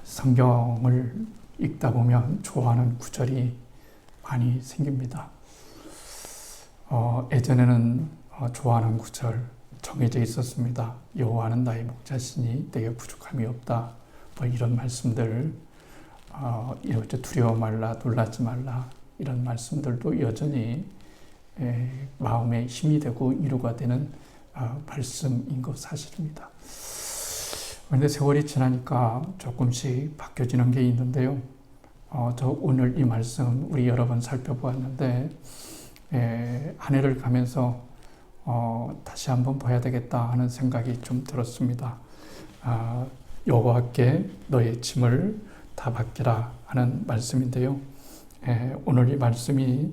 성경을 읽다 보면 좋아하는 구절이 많이 생깁니다. 예전에는 좋아하는 구절 정해져 있었습니다. 여호와는 나의 목자시니 내게 부족함이 없다. 뭐 이런 말씀들, 두려워 말라, 놀라지 말라 이런 말씀들도 여전히 마음에 힘이 되고 위로가 되는 말씀인 것 사실입니다. 그런데 세월이 지나니까 조금씩 바뀌어지는 게 있는데요. 저 오늘 이 말씀 우리 여러 번 살펴보았는데 한 해를 가면서 다시 한번 봐야 되겠다 하는 생각이 좀 들었습니다. 여호와께 너의 짐을 다 맡기라 하는 말씀인데요. 오늘 이 말씀이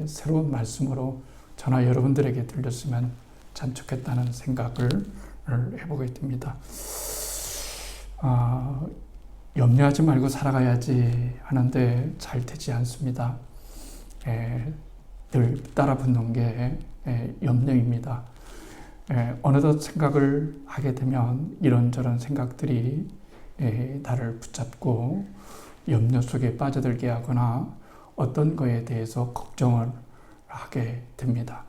새로운 말씀으로 저나 여러분들에게 들렸으면 참 좋겠다는 생각을 해보게 됩니다. 염려하지 말고 살아가야지 하는데 잘 되지 않습니다. 늘 따라 붙는 게 염려입니다. 어느덧 생각을 하게 되면 이런저런 생각들이 나를 붙잡고 염려 속에 빠져들게 하거나 어떤 거에 대해서 걱정을 하게 됩니다.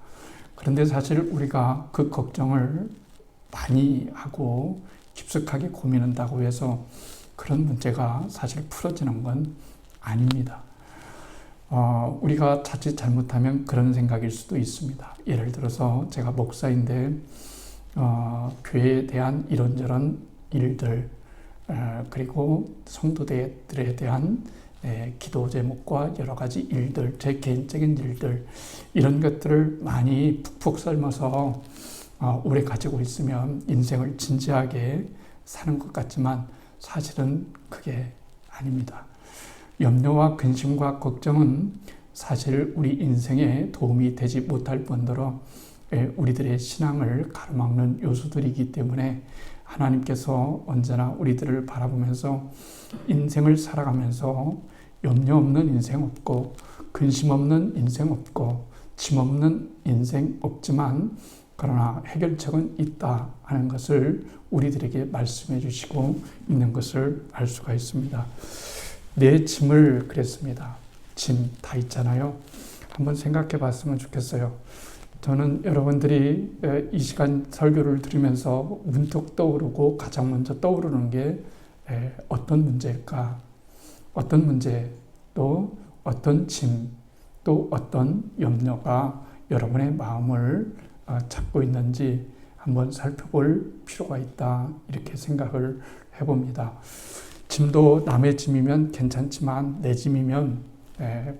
그런데 사실 우리가 그 걱정을 많이 하고 깊숙하게 고민한다고 해서 그런 문제가 사실 풀어지는 건 아닙니다. 우리가 자칫 잘못하면 그런 생각일 수도 있습니다. 예를 들어서 제가 목사인데 교회에 대한 이런저런 일들 그리고 성도들에 대한 기도 제목과 여러 가지 일들, 제 개인적인 일들 이런 것들을 많이 푹푹 삶아서 오래 가지고 있으면 인생을 진지하게 사는 것 같지만 사실은 그게 아닙니다. 염려와 근심과 걱정은 사실 우리 인생에 도움이 되지 못할 뿐더러 우리들의 신앙을 가로막는 요소들이기 때문에 하나님께서 언제나 우리들을 바라보면서 인생을 살아가면서 염려 없는 인생 없고 근심 없는 인생 없고 짐 없는 인생 없지만 그러나 해결책은 있다 하는 것을 우리들에게 말씀해 주시고 있는 것을 알 수가 있습니다. 내 짐을 그랬습니다. 짐 다 있잖아요. 한번 생각해 봤으면 좋겠어요. 저는 여러분들이 이 시간 설교를 들으면서 문득 떠오르고 가장 먼저 떠오르는 게 어떤 문제일까? 어떤 문제, 또 어떤 짐, 또 어떤 염려가 여러분의 마음을 잡고 있는지 한번 살펴볼 필요가 있다. 이렇게 생각을 해봅니다. 짐도 남의 짐이면 괜찮지만 내 짐이면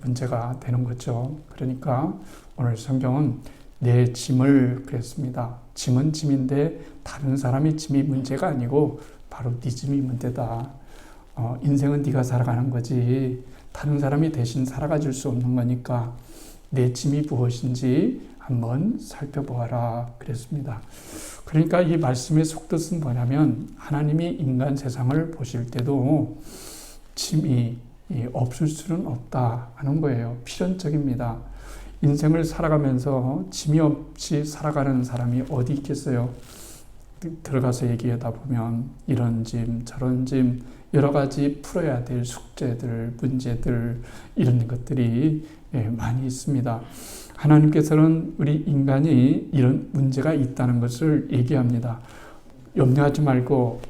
문제가 되는 거죠. 그러니까 오늘 성경은 내 짐을 그랬습니다. 짐은 짐인데 다른 사람의 짐이 문제가 아니고 바로 네 짐이 문제다. 인생은 네가 살아가는 거지 다른 사람이 대신 살아가 줄 수 없는 거니까 내 짐이 무엇인지 한번 살펴보아라 그랬습니다. 그러니까 이 말씀의 속뜻은 뭐냐면 하나님이 인간 세상을 보실 때도 짐이 없을 수는 없다 하는 거예요. 필연적입니다. 인생을 살아가면서 짐이 없이 살아가는 사람이 어디 있겠어요? 들어가서 얘기하다 보면 이런 짐 저런 짐 여러 가지 풀어야 될 숙제들 문제들 이런 것들이 많이 있습니다. 하나님께서는 우리 인간이 이런 문제가 있다는 것을 얘기합니다. 염려하지 말고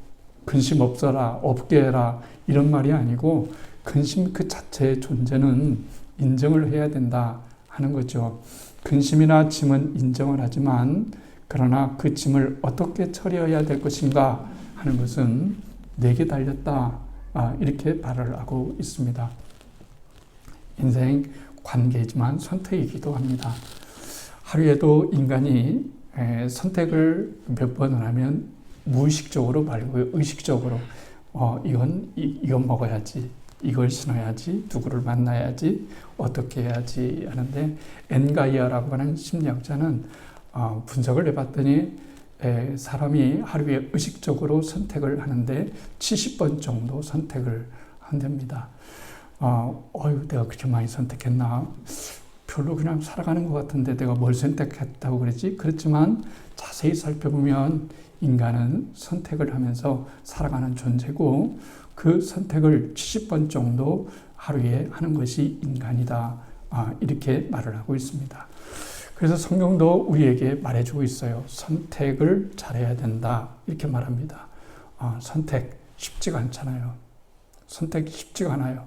근심 없어라 없게 해라 이런 말이 아니고 근심 그 자체의 존재는 인정을 해야 된다 하는 거죠. 근심이나 짐은 인정을 하지만 그러나 그 짐을 어떻게 처리해야 될 것인가 하는 것은 내게 달렸다 이렇게 말을 하고 있습니다. 인생 관계이지만 선택이기도 합니다. 하루에도 인간이 선택을 몇 번을 하면 무의식적으로 말고 의식적으로 이건 먹어야지 이걸 신어야지 누구를 만나야지 어떻게 해야지 하는데 엔가이아라고 하는 심리학자는 분석을 해봤더니 사람이 하루에 의식적으로 선택을 하는데 70번 정도 선택을 한답니다. 내가 그렇게 많이 선택했나? 별로 그냥 살아가는 것 같은데 내가 뭘 선택했다고 그러지? 그렇지만 자세히 살펴보면 인간은 선택을 하면서 살아가는 존재고 그 선택을 70번 정도 하루에 하는 것이 인간이다. 이렇게 말을 하고 있습니다. 그래서 성경도 우리에게 말해주고 있어요. 선택을 잘해야 된다. 이렇게 말합니다. 선택 쉽지가 않잖아요. 선택이 쉽지가 않아요.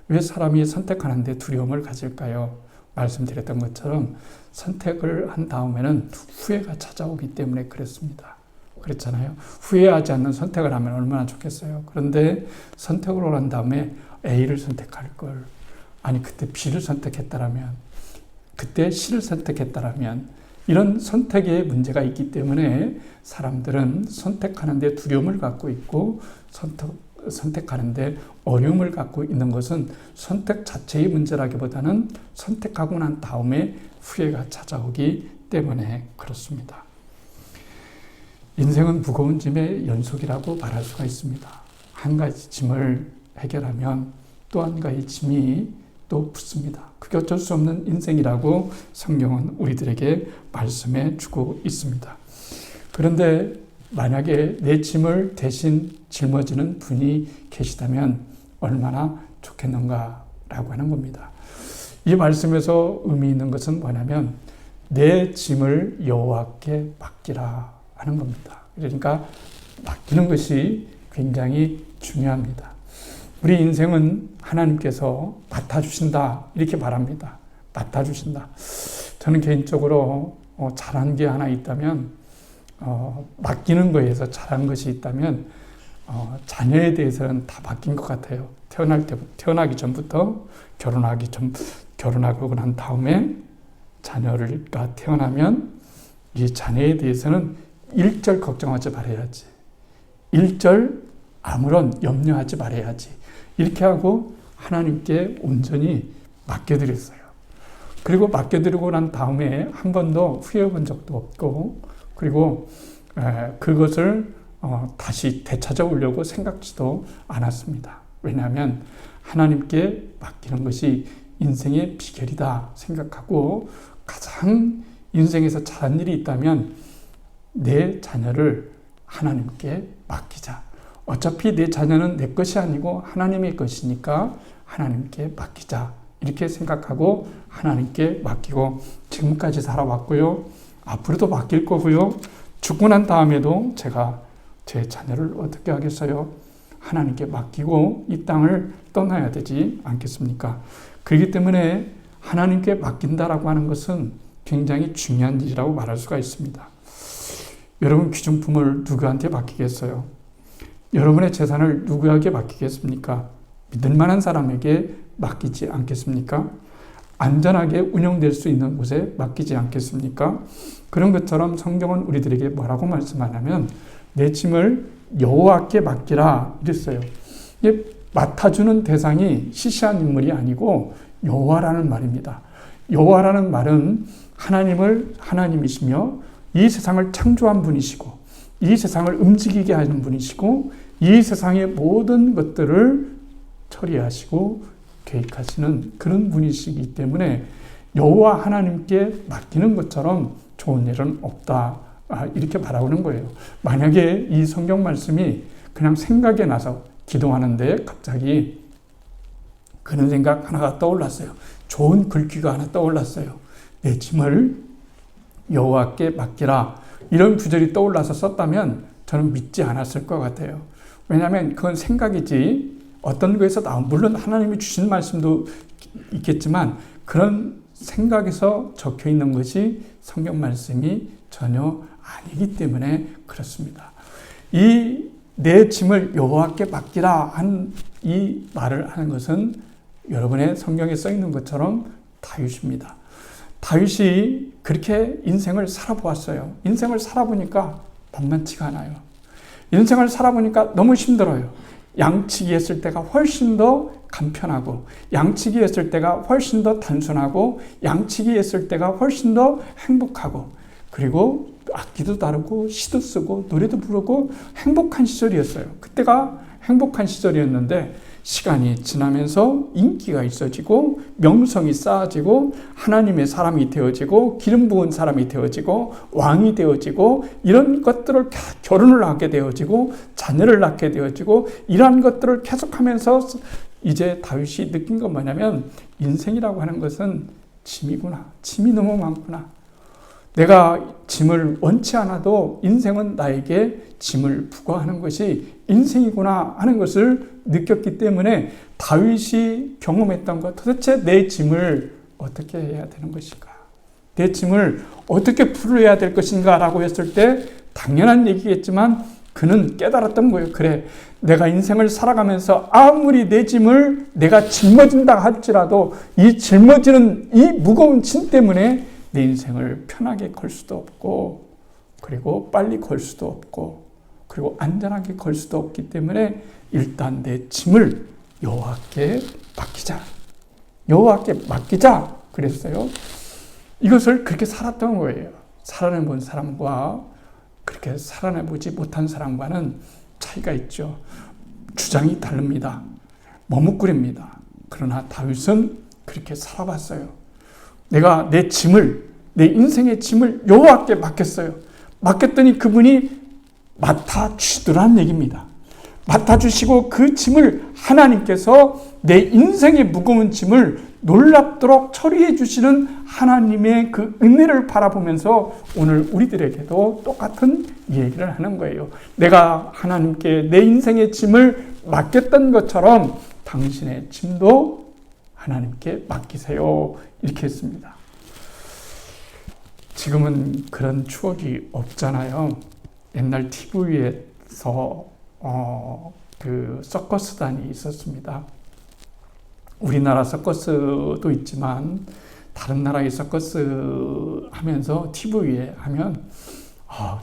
왜 사람이 선택하는데 두려움을 가질까요? 말씀드렸던 것처럼 선택을 한 다음에는 후회가 찾아오기 때문에 그렇습니다. 그렇잖아요. 후회하지 않는 선택을 하면 얼마나 좋겠어요. 그런데 선택을 한 다음에 A를 선택할 걸, 아니 그때 B를 선택했다라면, 그때 C를 선택했다라면, 이런 선택에 문제가 있기 때문에 사람들은 선택하는데 두려움을 갖고 있고, 선택하는데 어려움을 갖고 있는 것은 선택 자체의 문제라기보다는 선택하고 난 다음에 후회가 찾아오기 때문에 그렇습니다. 인생은 무거운 짐의 연속이라고 말할 수가 있습니다. 한 가지 짐을 해결하면 또 한 가지 짐이 또 붙습니다. 그게 어쩔 수 없는 인생이라고 성경은 우리들에게 말씀해 주고 있습니다. 그런데 만약에 내 짐을 대신 짊어지는 분이 계시다면 얼마나 좋겠는가라고 하는 겁니다. 이 말씀에서 의미 있는 것은 뭐냐면 내 짐을 여호와께 맡기라 하는 겁니다. 그러니까 맡기는 것이 굉장히 중요합니다. 우리 인생은 하나님께서 맡아주신다 이렇게 말합니다. 맡아주신다. 저는 개인적으로 잘한 게 하나 있다면 맡기는 거에서 잘한 것이 있다면 자녀에 대해서는 다 맡긴 것 같아요. 태어나기 전부터 결혼하고 난 다음에 자녀가 태어나면 이 자녀에 대해서는 일절 걱정하지 말아야지. 일절 아무런 염려하지 말아야지. 이렇게 하고 하나님께 온전히 맡겨드렸어요. 그리고 맡겨드리고 난 다음에 한 번도 후회해 본 적도 없고, 그리고 그것을 다시 되찾아오려고 생각지도 않았습니다. 왜냐하면 하나님께 맡기는 것이 인생의 비결이다 생각하고, 가장 인생에서 잘한 일이 있다면 내 자녀를 하나님께 맡기자. 어차피 내 자녀는 내 것이 아니고 하나님의 것이니까 하나님께 맡기자. 이렇게 생각하고 하나님께 맡기고 지금까지 살아왔고요. 앞으로도 맡길 거고요. 죽고 난 다음에도 제가 제 자녀를 어떻게 하겠어요? 하나님께 맡기고 이 땅을 떠나야 되지 않겠습니까? 그렇기 때문에 하나님께 맡긴다라고 하는 것은 굉장히 중요한 일이라고 말할 수가 있습니다. 여러분 귀중품을 누구한테 맡기겠어요? 여러분의 재산을 누구에게 맡기겠습니까? 믿을 만한 사람에게 맡기지 않겠습니까? 안전하게 운영될 수 있는 곳에 맡기지 않겠습니까? 그런 것처럼 성경은 우리들에게 뭐라고 말씀하냐면 내 짐을 여호와께 맡기라 이랬어요. 이게 맡아주는 대상이 시시한 인물이 아니고 여호와라는 말입니다. 여호와라는 말은 하나님이시며 이 세상을 창조한 분이시고 이 세상을 움직이게 하는 분이시고 이 세상의 모든 것들을 처리하시고 계획하시는 그런 분이시기 때문에 여호와 하나님께 맡기는 것처럼 좋은 일은 없다. 이렇게 말하는 거예요. 만약에 이 성경 말씀이 그냥 생각에 나서 기도하는데 갑자기 그런 생각 하나가 떠올랐어요. 좋은 글귀가 하나 떠올랐어요. 내 짐을 여호와께 맡기라. 이런 구절이 떠올라서 썼다면 저는 믿지 않았을 것 같아요. 왜냐하면 그건 생각이지 어떤 거에서 나온, 물론 하나님이 주신 말씀도 있겠지만 그런 생각에서 적혀 있는 것이 성경 말씀이 전혀 아니기 때문에 그렇습니다. 이 내 짐을 여호와께 맡기라 한 이 말을 하는 것은 여러분의 성경에 써 있는 것처럼 다윗입니다. 다윗이 그렇게 인생을 살아보았어요. 인생을 살아보니까 만만치가 않아요. 인생을 살아보니까 너무 힘들어요. 양치기 했을 때가 훨씬 더 간편하고, 양치기 했을 때가 훨씬 더 단순하고, 양치기 했을 때가 훨씬 더 행복하고, 그리고 악기도 다루고 시도 쓰고 노래도 부르고 행복한 시절이었어요. 그때가 행복한 시절이었는데 시간이 지나면서 인기가 있어지고 명성이 쌓아지고 하나님의 사람이 되어지고 기름 부은 사람이 되어지고 왕이 되어지고 이런 것들을 결혼을 하게 되어지고 자녀를 낳게 되어지고 이러한 것들을 계속하면서 이제 다윗이 느낀 건 뭐냐면 인생이라고 하는 것은 짐이구나. 짐이 너무 많구나. 내가 짐을 원치 않아도 인생은 나에게 짐을 부과하는 것이 인생이구나 하는 것을 느꼈기 때문에 다윗이 경험했던 것, 도대체 내 짐을 어떻게 해야 되는 것인가? 내 짐을 어떻게 풀어야 될 것인가? 라고 했을 때 당연한 얘기겠지만 그는 깨달았던 거예요. 그래, 내가 인생을 살아가면서 아무리 내 짐을 내가 짊어진다 할지라도 이 짊어지는 이 무거운 짐 때문에 내 인생을 편하게 걸 수도 없고 그리고 빨리 걸 수도 없고 그리고 안전하게 걸 수도 없기 때문에 일단 내 짐을 여호와께 맡기자. 여호와께 맡기자 그랬어요. 이것을 그렇게 살았던 거예요. 살아내본 사람과 그렇게 살아내보지 못한 사람과는 차이가 있죠. 주장이 다릅니다. 머뭇거립니다. 그러나 다윗은 그렇게 살아봤어요. 내가 내 짐을, 내 인생의 짐을 여호와께 맡겼어요. 맡겼더니 그분이 맡아주시더라는 얘기입니다. 맡아주시고 그 짐을 하나님께서 내 인생의 무거운 짐을 놀랍도록 처리해 주시는 하나님의 그 은혜를 바라보면서 오늘 우리들에게도 똑같은 얘기를 하는 거예요. 내가 하나님께 내 인생의 짐을 맡겼던 것처럼 당신의 짐도 하나님께 맡기세요. 이렇게 했습니다. 지금은 그런 추억이 없잖아요. 옛날 TV에서 그 서커스단이 있었습니다. 우리나라 서커스도 있지만 다른 나라의 서커스 하면서 TV에 하면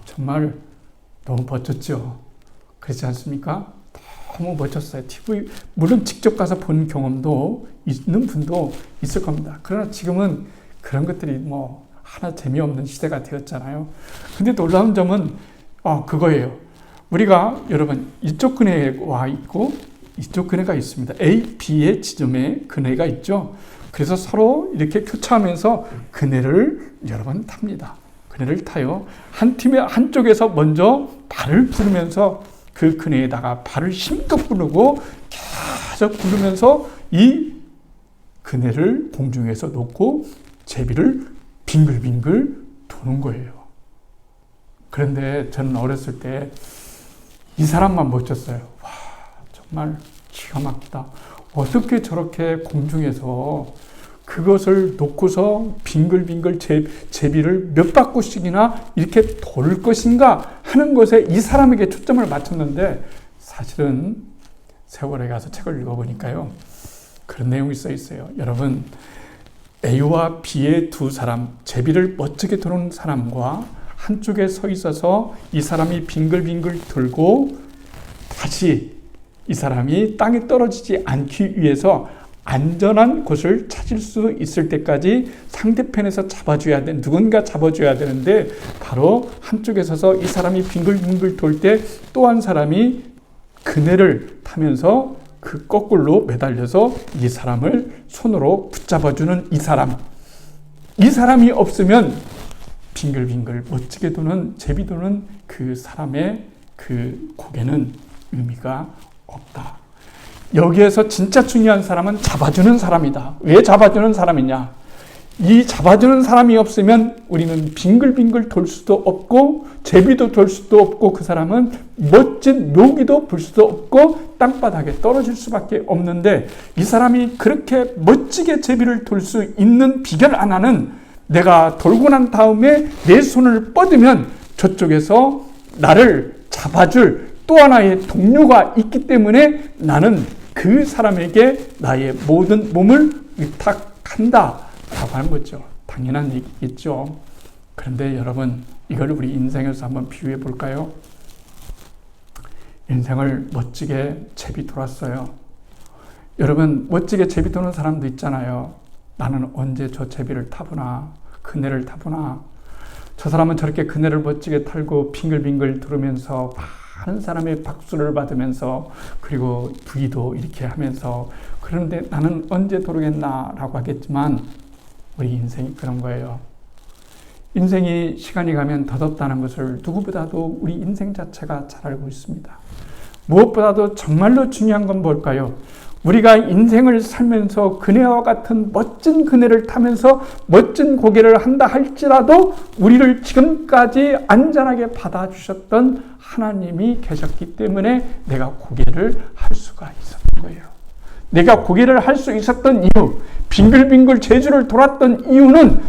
정말 너무 멋졌죠. 그렇지 않습니까? 너무 멋졌어요. TV 물론 직접 가서 본 경험도 있는 분도 있을 겁니다. 그러나 지금은 그런 것들이 뭐 하나 재미없는 시대가 되었잖아요. 근데 놀라운 점은 그거예요. 우리가 여러분 이쪽 그네와 있고 이쪽 그네가 있습니다. A, B의 지점에 그네가 있죠. 그래서 서로 이렇게 교차하면서 그네를 여러분 탑니다. 그네를 타요. 한 팀의 한쪽에서 먼저 발을 부르면서 그 그네에다가 발을 힘껏 부르고 계속 부르면서 이 그네를 공중에서 놓고 제비를 빙글빙글 도는 거예요. 그런데 저는 어렸을 때 이 사람만 멋졌어요. 와, 정말 기가 막히다. 어떻게 저렇게 공중에서 그것을 놓고서 빙글빙글 제비를 몇 바퀴씩이나 이렇게 돌 것인가 하는 것에 이 사람에게 초점을 맞췄는데 사실은 세월에 가서 책을 읽어보니까요. 그런 내용이 써 있어요. 여러분, A와 B의 두 사람, 제비를 멋지게 도는 사람과 한쪽에 서 있어서 이 사람이 빙글빙글 돌고 다시 이 사람이 땅에 떨어지지 않기 위해서 안전한 곳을 찾을 수 있을 때까지 상대편에서 잡아줘야 돼. 누군가 잡아줘야 되는데 바로 한쪽에 서서 이 사람이 빙글빙글 돌 때 또 한 사람이 그네를 타면서 그 거꾸로 매달려서 이 사람을 손으로 붙잡아주는 이 사람이 없으면 빙글빙글 멋지게 도는 제비 도는 그 사람의 그 고개는 의미가 없다. 여기에서 진짜 중요한 사람은 잡아주는 사람이다. 왜 잡아주는 사람이냐? 이 잡아주는 사람이 없으면 우리는 빙글빙글 돌 수도 없고 제비도 돌 수도 없고 그 사람은 멋진 묘기도 불 수도 없고 땅바닥에 떨어질 수밖에 없는데 이 사람이 그렇게 멋지게 제비를 돌 수 있는 비결 하나는 내가 돌고 난 다음에 내 손을 뻗으면 저쪽에서 나를 잡아줄 또 하나의 동료가 있기 때문에 나는 그 사람에게 나의 모든 몸을 의탁한다 라고 하는 거죠. 당연한 얘기겠죠. 그런데 여러분, 이걸 우리 인생에서 한번 비유해 볼까요? 인생을 멋지게 제비 돌았어요. 여러분, 멋지게 제비 도는 사람도 있잖아요. 나는 언제 저 제비를 타보나, 그네를 타보나. 저 사람은 저렇게 그네를 멋지게 탈고 빙글빙글 돌으면서 막 한 사람의 박수를 받으면서 그리고 부의도 이렇게 하면서 그런데 나는 언제 도르겠나라고 하겠지만 우리 인생이 그런 거예요. 인생이 시간이 가면 덧없다는 것을 누구보다도 우리 인생 자체가 잘 알고 있습니다. 무엇보다도 정말로 중요한 건 뭘까요? 우리가 인생을 살면서 그네와 같은 멋진 그네를 타면서 멋진 고개를 한다 할지라도 우리를 지금까지 안전하게 받아주셨던 하나님이 계셨기 때문에 내가 고개를 할 수가 있었던 거예요. 내가 고개를 할 수 있었던 이유, 빙글빙글 제주를 돌았던 이유는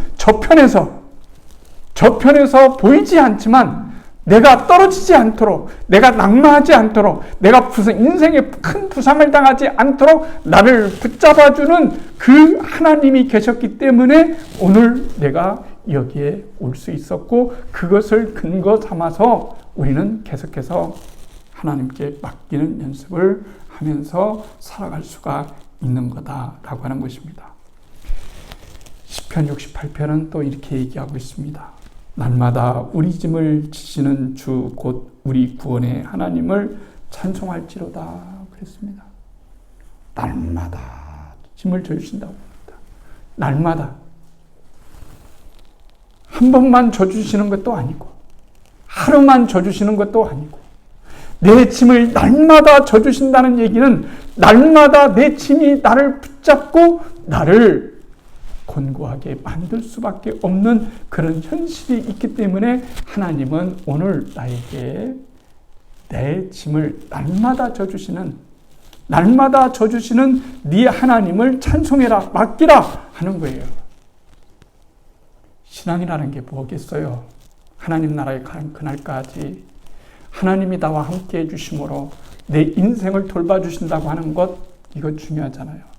저편에서 보이지 않지만 내가 떨어지지 않도록, 내가 낙마하지 않도록, 내가 인생에 큰 부상을 당하지 않도록 나를 붙잡아주는 그 하나님이 계셨기 때문에 오늘 내가 여기에 올 수 있었고 그것을 근거 삼아서 우리는 계속해서 하나님께 맡기는 연습을 하면서 살아갈 수가 있는 거다라고 하는 것입니다. 시편 68편은 또 이렇게 얘기하고 있습니다. 날마다 우리 짐을 지시는 주 곧 우리 구원의 하나님을 찬송할지로다 그랬습니다. 날마다 짐을 져주신다고 합니다. 날마다 한 번만 져주시는 것도 아니고 하루만 져주시는 것도 아니고 내 짐을 날마다 져주신다는 얘기는 날마다 내 짐이 나를 붙잡고 나를 곤고하게 만들 수밖에 없는 그런 현실이 있기 때문에 하나님은 오늘 나에게 내 짐을 날마다 져주시는 네 하나님을 찬송해라, 맡기라 하는 거예요. 신앙이라는 게 뭐겠어요? 하나님 나라에 가는 그날까지 하나님이 나와 함께 해주심으로 내 인생을 돌봐주신다고 하는 것, 이거 중요하잖아요.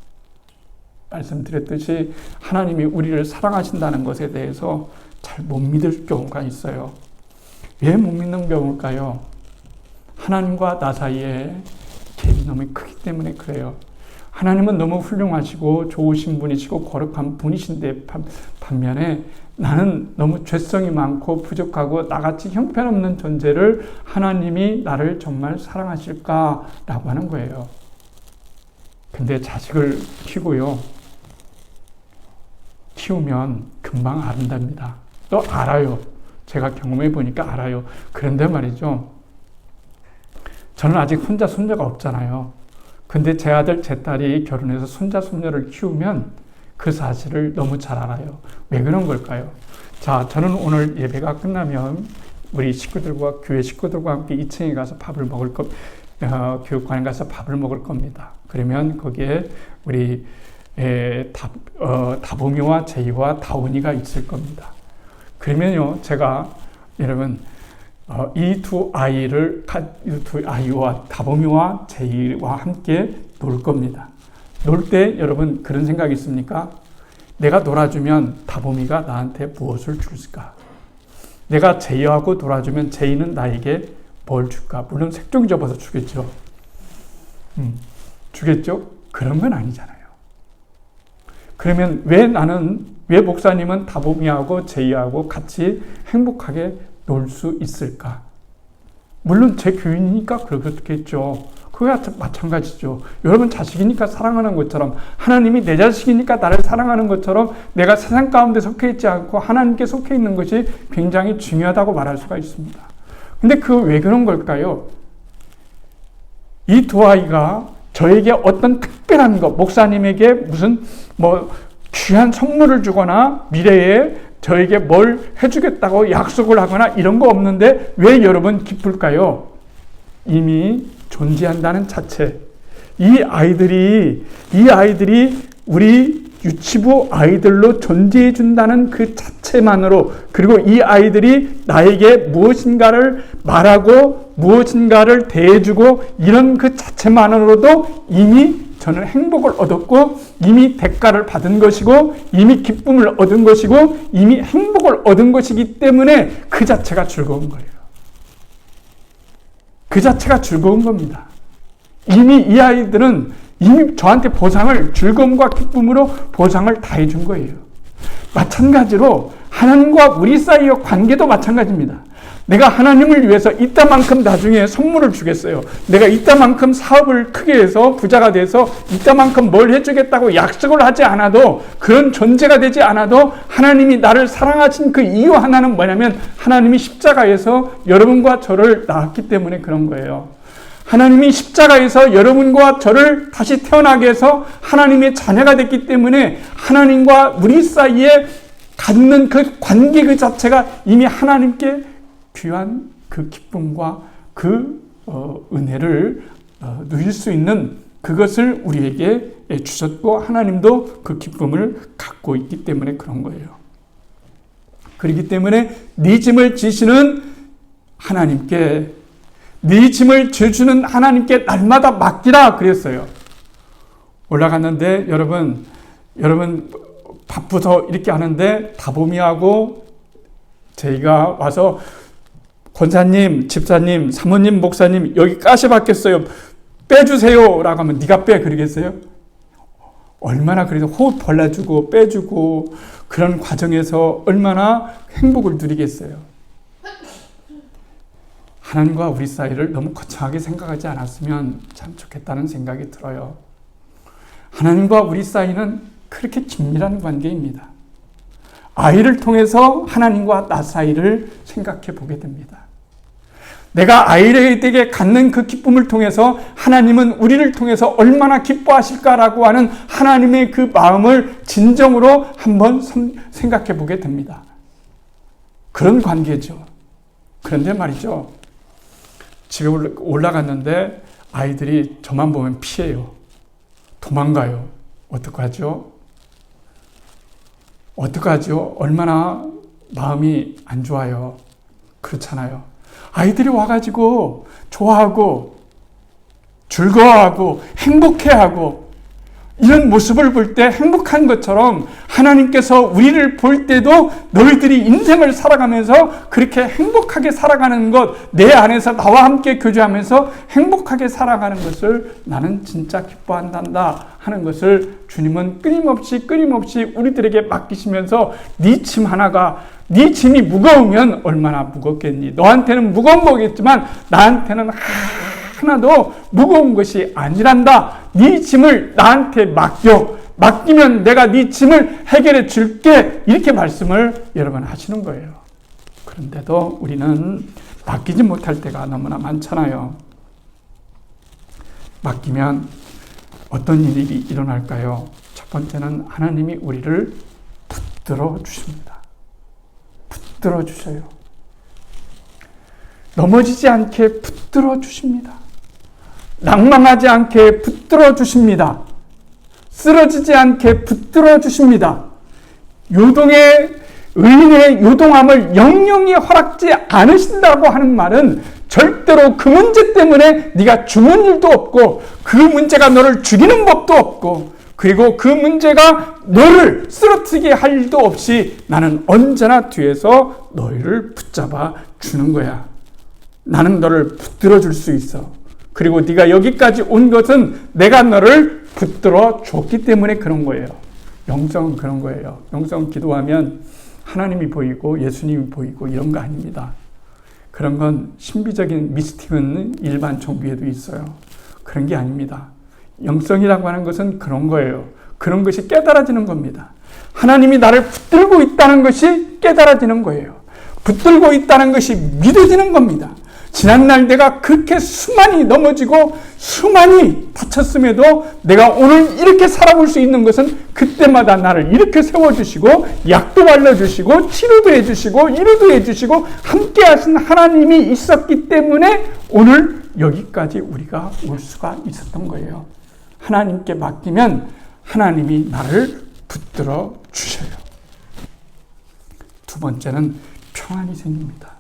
말씀드렸듯이 하나님이 우리를 사랑하신다는 것에 대해서 잘 못 믿을 경우가 있어요. 왜 못 믿는 경우일까요? 하나님과 나 사이에 갭이 너무 크기 때문에 그래요. 하나님은 너무 훌륭하시고 좋으신 분이시고 거룩한 분이신데 반면에 나는 너무 죄성이 많고 부족하고 나같이 형편없는 존재를 하나님이 나를 정말 사랑하실까라고 하는 거예요. 근데 자식을 키우면 금방 아른답니다. 또 알아요. 제가 경험해 보니까 알아요. 그런데 말이죠. 저는 아직 손자, 손녀가 없잖아요. 근데 제 아들, 제 딸이 결혼해서 손자, 손녀를 키우면 그 사실을 너무 잘 알아요. 왜 그런 걸까요? 자, 저는 오늘 예배가 끝나면 우리 식구들과, 교회 식구들과 함께 2층에 가서 밥을 먹을 교육관에 가서 밥을 먹을 겁니다. 그러면 거기에 우리 다보미와 제이와 다운이가 있을 겁니다. 그러면요, 제가 여러분 이 두 아이와 다보미와 제이와 함께 놀 겁니다. 놀 때 여러분 그런 생각이 있습니까? 내가 놀아주면 다보미가 나한테 무엇을 줄까? 내가 제이하고 놀아주면 제이는 나에게 뭘 줄까? 물론 색종이 접어서 주겠죠. 주겠죠? 그런 건 아니잖아요. 그러면 왜 목사님은 다보미하고 제이하고 같이 행복하게 놀 수 있을까? 물론 제 교인이니까 그렇겠죠. 그거야 마찬가지죠. 여러분 자식이니까 사랑하는 것처럼 하나님이 내 자식이니까 나를 사랑하는 것처럼 내가 세상 가운데 속해 있지 않고 하나님께 속해 있는 것이 굉장히 중요하다고 말할 수가 있습니다. 근데 왜 그런 걸까요? 이 두 아이가 저에게 어떤 특별한 것, 목사님에게 무슨 귀한 선물을 주거나 미래에 저에게 뭘 해주겠다고 약속을 하거나 이런 거 없는데 왜 여러분 기쁠까요? 이미 존재한다는 자체. 이 아이들이 우리 유치부 아이들로 존재해 준다는 그 자체만으로, 그리고 이 아이들이 나에게 무엇인가를 말하고 무엇인가를 대해주고 이런 그 자체만으로도 이미 저는 행복을 얻었고 이미 대가를 받은 것이고 이미 기쁨을 얻은 것이고 이미 행복을 얻은 것이기 때문에 그 자체가 즐거운 거예요. 그 자체가 즐거운 겁니다. 이미 이 아이들은 이미 저한테 보상을, 즐거움과 기쁨으로 보상을 다 해준 거예요. 마찬가지로 하나님과 우리 사이의 관계도 마찬가지입니다. 내가 하나님을 위해서 이따만큼 나중에 선물을 주겠어요. 내가 이따만큼 사업을 크게 해서 부자가 돼서 이따만큼 뭘 해주겠다고 약속을 하지 않아도, 그런 존재가 되지 않아도 하나님이 나를 사랑하신 그 이유 하나는 뭐냐면 하나님이 십자가에서 여러분과 저를 낳았기 때문에 그런 거예요. 하나님이 십자가에서 여러분과 저를 다시 태어나게 해서 하나님의 자녀가 됐기 때문에 하나님과 우리 사이에 갖는 그 관계 그 자체가 이미 하나님께 귀한 그 기쁨과 그 은혜를 누릴 수 있는 그것을 우리에게 주셨고, 하나님도 그 기쁨을 갖고 있기 때문에 그런 거예요. 그렇기 때문에 네 짐을 지시는 하나님께, 네 짐을 져주는 하나님께 날마다 맡기라 그랬어요. 올라갔는데 여러분 바쁘서 이렇게 하는데 다보미하고 저희가 와서 권사님, 집사님, 사모님, 목사님 여기 가시 받겠어요. 빼주세요 라고 하면 네가 빼 그러겠어요? 얼마나 그래서 호흡 벌려주고 빼주고 그런 과정에서 얼마나 행복을 누리겠어요. 하나님과 우리 사이를 너무 거창하게 생각하지 않았으면 참 좋겠다는 생각이 들어요. 하나님과 우리 사이는 그렇게 긴밀한 관계입니다. 아이를 통해서 하나님과 나 사이를 생각해 보게 됩니다. 내가 아이에게 갖는 그 기쁨을 통해서 하나님은 우리를 통해서 얼마나 기뻐하실까라고 하는 하나님의 그 마음을 진정으로 한번 생각해 보게 됩니다. 그런 관계죠. 그런데 말이죠. 집에 올라갔는데 아이들이 저만 보면 피해요. 도망가요. 어떡하죠? 어떡하죠? 얼마나 마음이 안 좋아요. 그렇잖아요. 아이들이 와가지고 좋아하고 즐거워하고 행복해하고 이런 모습을 볼 때 행복한 것처럼 하나님께서 우리를 볼 때도 너희들이 인생을 살아가면서 그렇게 행복하게 살아가는 것, 내 안에서 나와 함께 교제하면서 행복하게 살아가는 것을 나는 진짜 기뻐한단다 하는 것을 주님은 끊임없이 우리들에게 맡기시면서 네 짐 하나가, 네 짐이 무거우면 얼마나 무겁겠니? 너한테는 무거운 거겠지만 나한테는 하나도 무거운 것이 아니란다. 네 짐을 나한테 맡기면 내가 네 짐을 해결해 줄게. 이렇게 말씀을 여러분 하시는 거예요. 그런데도 우리는 맡기지 못할 때가 너무나 많잖아요. 맡기면 어떤 일이 일어날까요? 첫 번째는 하나님이 우리를 붙들어 주십니다. 붙들어 주셔요. 넘어지지 않게 붙들어 주십니다. 낭망하지 않게 붙들어 주십니다. 쓰러지지 않게 붙들어 주십니다. 의인의 요동함을 영영히 허락지 않으신다고 하는 말은 절대로 그 문제 때문에 네가 죽는 일도 없고, 그 문제가 너를 죽이는 법도 없고, 그리고 그 문제가 너를 쓰러뜨리게 할 일도 없이 나는 언제나 뒤에서 너희를 붙잡아 주는 거야. 나는 너를 붙들어 줄 수 있어. 그리고 네가 여기까지 온 것은 내가 너를 붙들어 줬기 때문에 그런 거예요. 영성은 그런 거예요. 영성은 기도하면 하나님이 보이고 예수님이 보이고 이런 거 아닙니다. 그런 건 신비적인 미스틱은 일반 종교에도 있어요. 그런 게 아닙니다. 영성이라고 하는 것은 그런 거예요. 그런 것이 깨달아지는 겁니다. 하나님이 나를 붙들고 있다는 것이 깨달아지는 거예요. 붙들고 있다는 것이 믿어지는 겁니다. 지난날 내가 그렇게 수많이 넘어지고 수많이 다쳤음에도 내가 오늘 이렇게 살아볼 수 있는 것은 그때마다 나를 이렇게 세워주시고 약도 발라주시고 치료도 해주시고 이루도 해주시고 함께 하신 하나님이 있었기 때문에 오늘 여기까지 우리가 올 수가 있었던 거예요. 하나님께 맡기면 하나님이 나를 붙들어 주셔요. 두 번째는 평안이 생깁니다.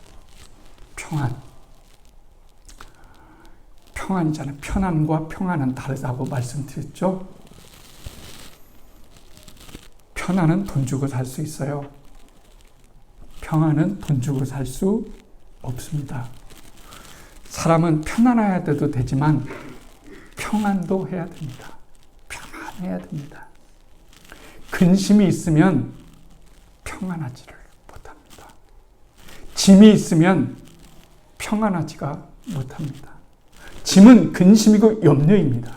평안이잖아요. 편안과 평안은 다르다고 말씀드렸죠. 편안은 돈 주고 살 수 있어요. 평안은 돈 주고 살 수 없습니다. 사람은 편안해야 돼도 되지만 평안도 해야 됩니다. 평안해야 됩니다. 근심이 있으면 평안하지를 못합니다. 짐이 있으면 평안하지가 못합니다. 짐은 근심이고 염려입니다.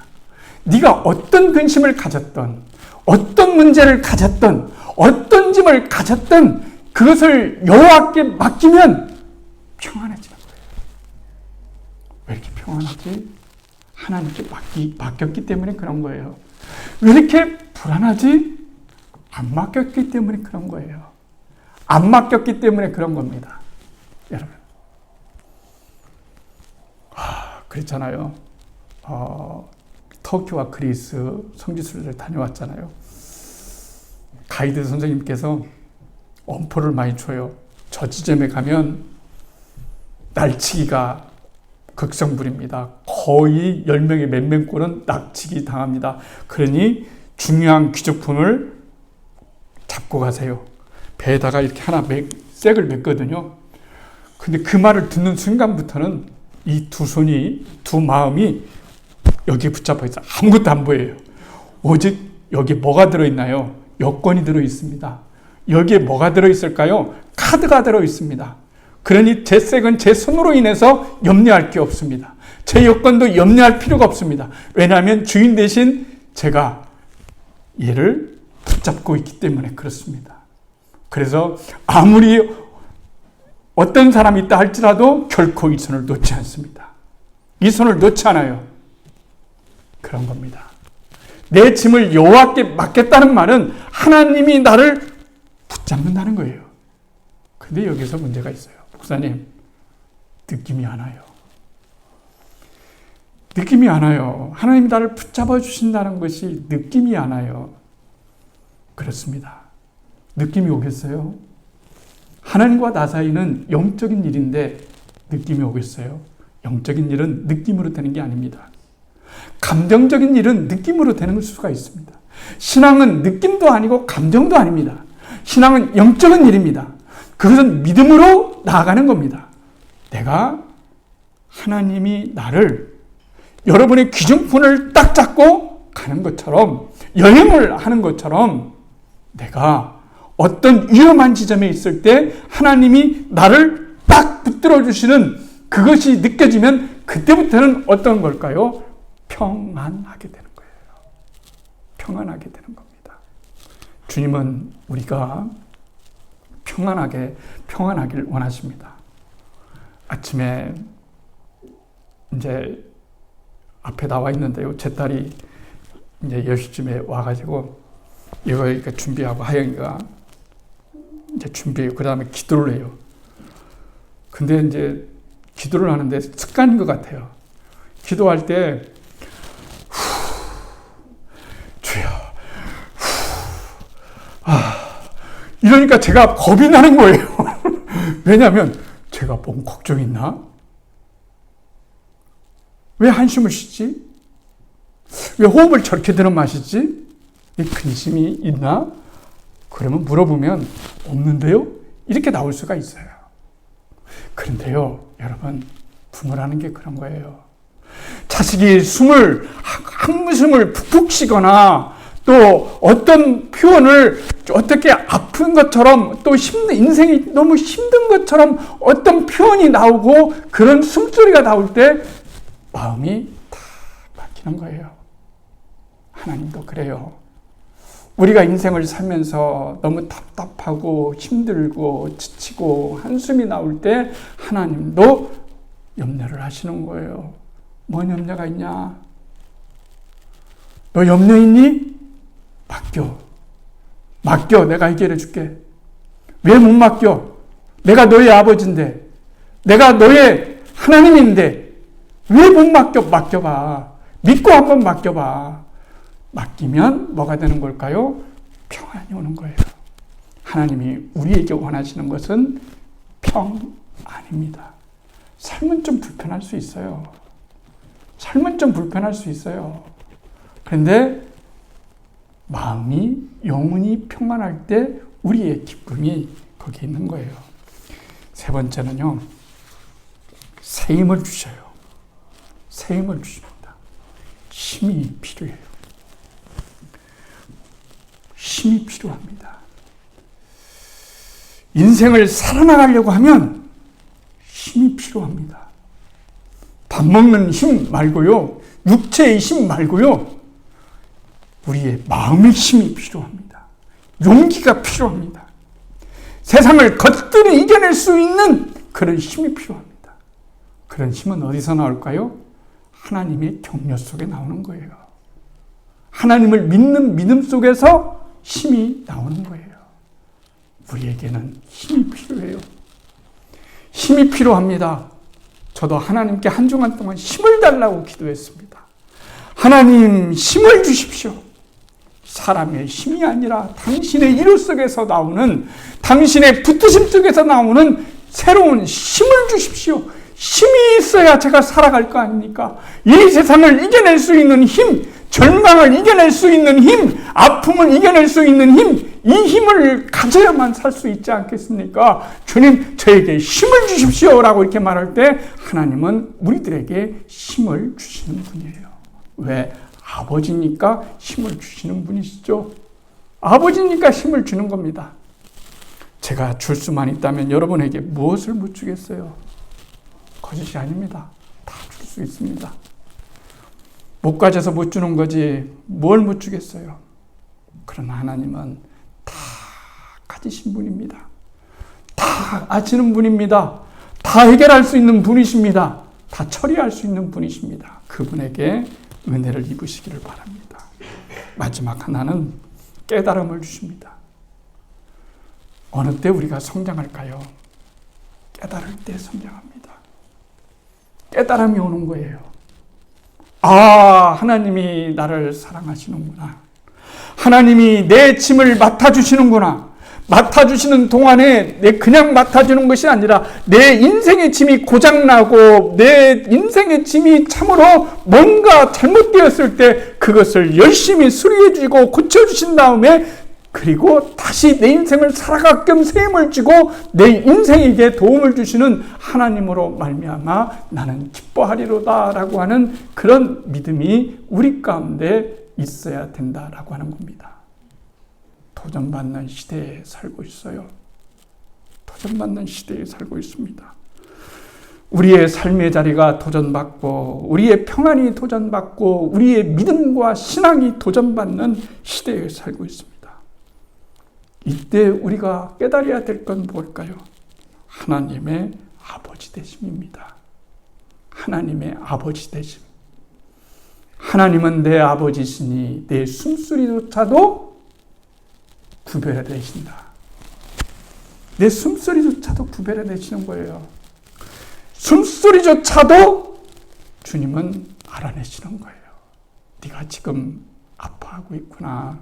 네가 어떤 근심을 가졌던, 어떤 문제를 가졌던, 어떤 짐을 가졌던 그것을 여호와께 맡기면 평안해지는 거예요. 왜 이렇게 평안하지? 하나님께 맡겼기 때문에 그런 거예요. 왜 이렇게 불안하지? 안 맡겼기 때문에 그런 거예요. 안 맡겼기 때문에 그런 겁니다. 여러분. 그랬잖아요. 터키와 그리스 성지순례를 다녀왔잖아요. 가이드 선생님께서 엄포를 많이 줘요. 저 지점에 가면 날치기가 극성불입니다. 거의 10명의 몇 명꼴은 납치기 당합니다. 그러니 중요한 귀족품을 잡고 가세요. 배에다가 이렇게 하나 쌔을 맸거든요. 근데 그 말을 듣는 순간부터는 이 두 손이, 두 마음이 여기에 붙잡혀 있어요. 아무것도 안 보여요. 오직 여기에 뭐가 들어있나요? 여권이 들어있습니다. 여기에 뭐가 들어있을까요? 카드가 들어있습니다. 그러니 제 쌔은 제 손으로 인해서 염려할 게 없습니다. 제 여권도 염려할 필요가 없습니다. 왜냐하면 주인 대신 제가 얘를 붙잡고 있기 때문에 그렇습니다. 그래서 아무리 어떤 사람이 있다 할지라도 결코 이 손을 놓지 않습니다. 이 손을 놓지 않아요. 그런 겁니다. 내 짐을 여호와께 맡겠다는 말은 하나님이 나를 붙잡는다는 거예요. 근데 여기서 문제가 있어요. 목사님, 느낌이 안 와요. 느낌이 안 와요. 하나님이 나를 붙잡아 주신다는 것이 느낌이 안 와요. 그렇습니다. 느낌이 오겠어요? 하나님과 나 사이는 영적인 일인데 느낌이 오겠어요? 영적인 일은 느낌으로 되는 게 아닙니다. 감정적인 일은 느낌으로 되는 수가 있습니다. 신앙은 느낌도 아니고 감정도 아닙니다. 신앙은 영적인 일입니다. 그것은 믿음으로 나아가는 겁니다. 내가 하나님이 나를 여러분의 귀중품을 딱 잡고 가는 것처럼, 여행을 하는 것처럼 내가 어떤 위험한 지점에 있을 때 하나님이 나를 딱 붙들어 주시는 그것이 느껴지면 그때부터는 어떤 걸까요? 평안하게 되는 거예요. 평안하게 되는 겁니다. 주님은 우리가 평안하길 원하십니다. 아침에 이제 앞에 나와 있는데요. 제 딸이 이제 10시쯤에 와가지고 이거 이렇게 준비하고 하영이가 이제 준비해요. 그 다음에 기도를 해요. 근데 이제 기도를 하는데 습관인 것 같아요. 기도할 때 주여 이러니까 제가 겁이 나는 거예요. 왜냐하면 제가 뭔 걱정이 있나? 왜 한숨을 쉬지? 왜 호흡을 저렇게 들어마시지? 근심이 있나? 그러면 물어보면 없는데요? 이렇게 나올 수가 있어요. 그런데요, 여러분, 부모라는 게 그런 거예요. 자식이 한숨을 푹푹 쉬거나 또 어떤 표현을 어떻게 아픈 것처럼 또 인생이 너무 힘든 것처럼 어떤 표현이 나오고 그런 숨소리가 나올 때 마음이 다 바뀌는 거예요. 하나님도 그래요. 우리가 인생을 살면서 너무 답답하고 힘들고 지치고 한숨이 나올 때 하나님도 염려를 하시는 거예요. 뭔 염려가 있냐? 너 염려 있니? 맡겨. 내가 해결해 줄게. 왜 못 맡겨? 내가 너의 아버지인데, 내가 너의 하나님인데 왜 못 맡겨? 맡겨봐. 믿고 한번 맡겨봐. 맡기면 뭐가 되는 걸까요? 평안이 오는 거예요. 하나님이 우리에게 원하시는 것은 평안입니다. 삶은 좀 불편할 수 있어요. 그런데 마음이 영혼이 평안할 때 우리의 기쁨이 거기 있는 거예요. 세 번째는요, 새 힘을 주셔요. 새 힘을 주십니다. 힘이 필요해요. 힘이 필요합니다. 인생을 살아나가려고 하면 힘이 필요해요. 필요합니다. 밥 먹는 힘 말고요. 육체의 힘 말고요. 우리의 마음의 힘이 필요합니다. 용기가 필요합니다. 세상을 거뜬히 이겨낼 수 있는 그런 힘이 필요합니다. 그런 힘은 어디서 나올까요? 하나님의 격려 속에 나오는 거예요. 하나님을 믿는 믿음 속에서 힘이 나오는 거예요. 우리에게는 힘이 필요해요. 힘이 필요합니다. 저도 하나님께 한 주간 동안 힘을 달라고 기도했습니다. 하나님, 힘을 주십시오. 사람의 힘이 아니라 당신의 이루 속에서 나오는, 당신의 붙드심 속에서 나오는 새로운 힘을 주십시오. 힘이 있어야 제가 살아갈 거 아닙니까? 이 세상을 이겨낼 수 있는 힘, 절망을 이겨낼 수 있는 힘, 아픔을 이겨낼 수 있는 힘, 이 힘을 가져야만 살 수 있지 않겠습니까? 주님, 저에게 힘을 주십시오 라고 이렇게 말할 때 하나님은 우리들에게 힘을 주시는 분이에요. 왜? 아버지니까 힘을 주시는 분이시죠. 아버지니까 힘을 주는 겁니다. 제가 줄 수만 있다면 여러분에게 무엇을 못 주겠어요? 거짓이 아닙니다. 다 줄 수 있습니다. 못 가져서 못 주는 거지 뭘 못 주겠어요. 그러나 하나님은 다 가지신 분입니다. 다 아시는 분입니다. 다 해결할 수 있는 분이십니다. 다 처리할 수 있는 분이십니다. 그분에게 은혜를 입으시기를 바랍니다. 마지막 하나는 깨달음을 주십니다. 어느 때 우리가 성장할까요? 깨달을 때 성장합니다. 깨달음이 오는 거예요. 아, 하나님이 나를 사랑하시는구나. 하나님이 내 짐을 맡아주시는구나. 맡아주시는 동안에 그냥 맡아주는 것이 아니라 내 인생의 짐이 고장나고 내 인생의 짐이 참으로 뭔가 잘못되었을 때 그것을 열심히 수리해주고 고쳐주신 다음에 그리고 다시 내 인생을 살아가게끔 세임을 주고 내 인생에게 도움을 주시는 하나님으로 말미암아 나는 기뻐하리로다 라고 하는 그런 믿음이 우리 가운데 있어야 된다라고 하는 겁니다. 도전받는 시대에 살고 있어요. 도전받는 시대에 살고 있습니다. 우리의 삶의 자리가 도전받고 우리의 평안이 도전받고 우리의 믿음과 신앙이 도전받는 시대에 살고 있습니다. 이때 우리가 깨달아야 될 건 뭘까요? 하나님의 아버지 되심입니다. 하나님의 아버지 되심. 하나님은 내 아버지시니 내 숨소리조차도 구별해내신다. 내 숨소리조차도 구별해내시는 거예요. 숨소리조차도 주님은 알아내시는 거예요. 네가 지금 아파하고 있구나.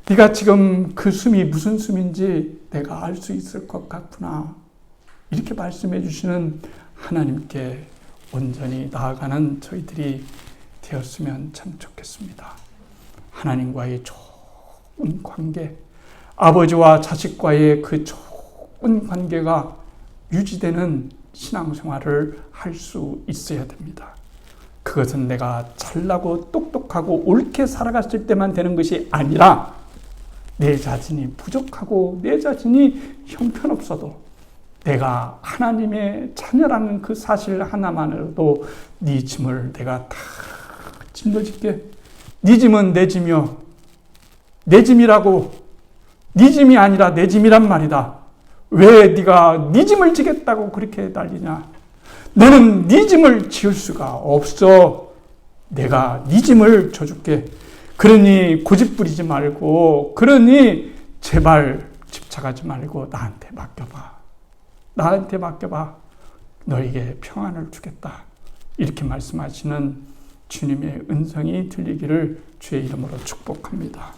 네가 지금 그 숨이 무슨 숨인지 내가 알 수 있을 것 같구나. 이렇게 말씀해 주시는 하나님께 온전히 나아가는 저희들이 되었으면 참 좋겠습니다. 하나님과의 좋은 관계, 아버지와 자식과의 그 좋은 관계가 유지되는 신앙생활을 할 수 있어야 됩니다. 그것은 내가 잘나고 똑똑하고 옳게 살아갔을 때만 되는 것이 아니라 내 자신이 부족하고 내 자신이 형편없어도 내가 하나님의 자녀라는 그 사실 하나만으로도 네 짐을 내가 다 짊어질게. 네 짐은 내 짐이요. 내 짐이라고. 네 짐이 아니라 내 짐이란 말이다. 왜 네가 네 짐을 지겠다고 그렇게 난리냐. 너는 네 짐을 지을 수가 없어. 내가 네 짐을 져줄게. 그러니 고집부리지 말고, 그러니 제발 집착하지 말고 나한테 맡겨봐. 나한테 맡겨봐. 너에게 평안을 주겠다. 이렇게 말씀하시는 주님의 음성이 들리기를 주의 이름으로 축복합니다.